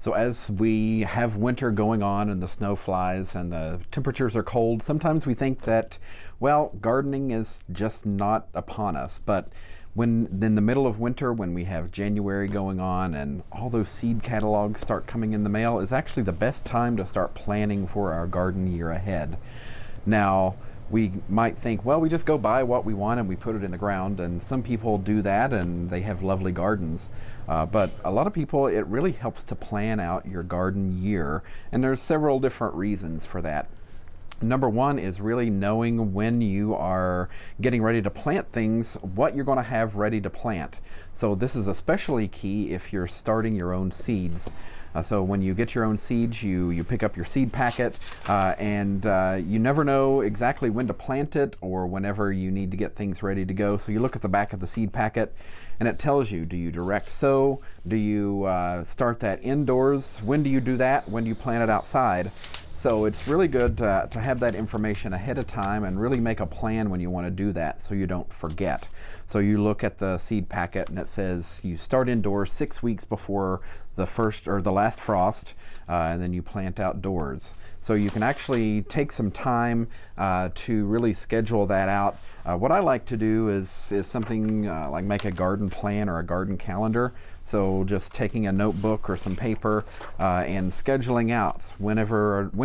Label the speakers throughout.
Speaker 1: So as we have winter going on and the snow flies and the temperatures are cold, sometimes we think that, well, gardening is just not upon us. But when in the middle of winter, when we have January going on and all those seed catalogs start coming in the mail, is actually the best time to start planning for our garden year ahead. Now, we might think, well, we just go buy what we want and we put it in the ground, and some people do that and they have lovely gardens. But a lot of people, it really helps to plan out your garden year, and there's several different reasons for that. Number one is really knowing when you are getting ready to plant things, what you're going to have ready to plant. So this is especially key if you're starting your own seeds. So when you get your own seeds, you pick up your seed packet, and you never know exactly when to plant it or whenever you need to get things ready to go. So you look at the back of the seed packet and it tells you, do you direct sow? Do you start that indoors? When do you do that? When do you plant it outside? So it's really good to have that information ahead of time and really make a plan when you want to do that so you don't forget. So you look at the seed packet and it says you start indoors 6 weeks before the first or the last frost, and then you plant outdoors. So you can actually take some time to really schedule that out. What I like to do is something like make a garden plan or a garden calendar. So just taking a notebook or some paper and scheduling out when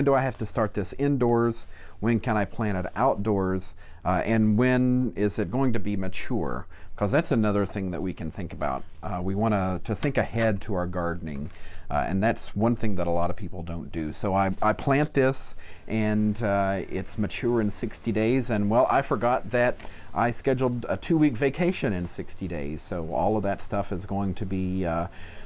Speaker 1: do I have to start this indoors, when can I plant it outdoors, and when is it going to be mature? Because that's another thing that we can think about. We want to think ahead to our gardening, and that's one thing that a lot of people don't do. So I plant this and it's mature in 60 days, and well, I forgot that I scheduled a 2-week vacation in 60 days. So all of that stuff is going to be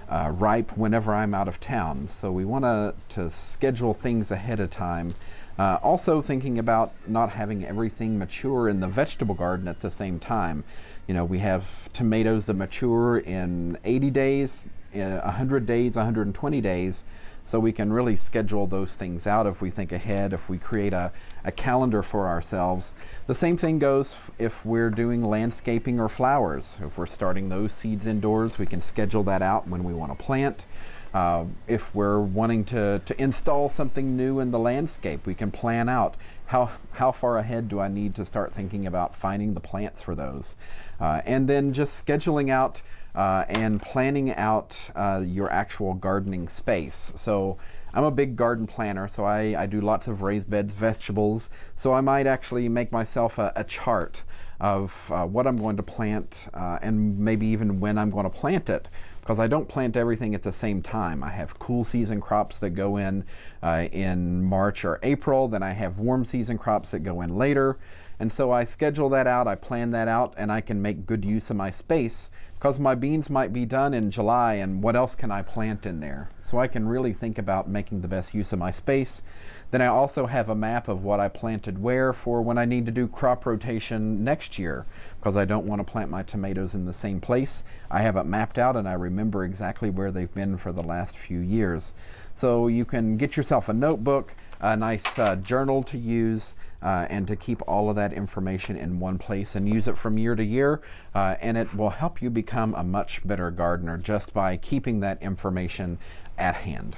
Speaker 1: ripe whenever I'm out of town. So we want to schedule things ahead of time. Also thinking about not having everything mature in the vegetable garden at the same time. You know, we have tomatoes that mature in 80 days, 100 days, 120 days. So we can really schedule those things out if we think ahead, if we create a calendar for ourselves. The same thing goes if we're doing landscaping or flowers. If we're starting those seeds indoors, we can schedule that out when we want to plant. If we're wanting to install something new in the landscape, we can plan out how far ahead do I need to start thinking about finding the plants for those. And then just scheduling out and planning out your actual gardening space. So I'm a big garden planner, so I do lots of raised beds, vegetables. So I might actually make myself a chart of what I'm going to plant and maybe even when I'm going to plant it, because I don't plant everything at the same time. I have cool season crops that go in March or April, then I have warm season crops that go in later. And so I schedule that out, I plan that out, and I can make good use of my space, because my beans might be done in July, and what else can I plant in there? So I can really think about making the best use of my space. Then I also have a map of what I planted where for when I need to do crop rotation next year, because I don't want to plant my tomatoes in the same place. I have it mapped out and I remember exactly where they've been for the last few years. So you can get yourself a notebook, a nice journal to use, and to keep all of that information in one place and use it from year to year, and it will help you become a much better gardener just by keeping that information at hand.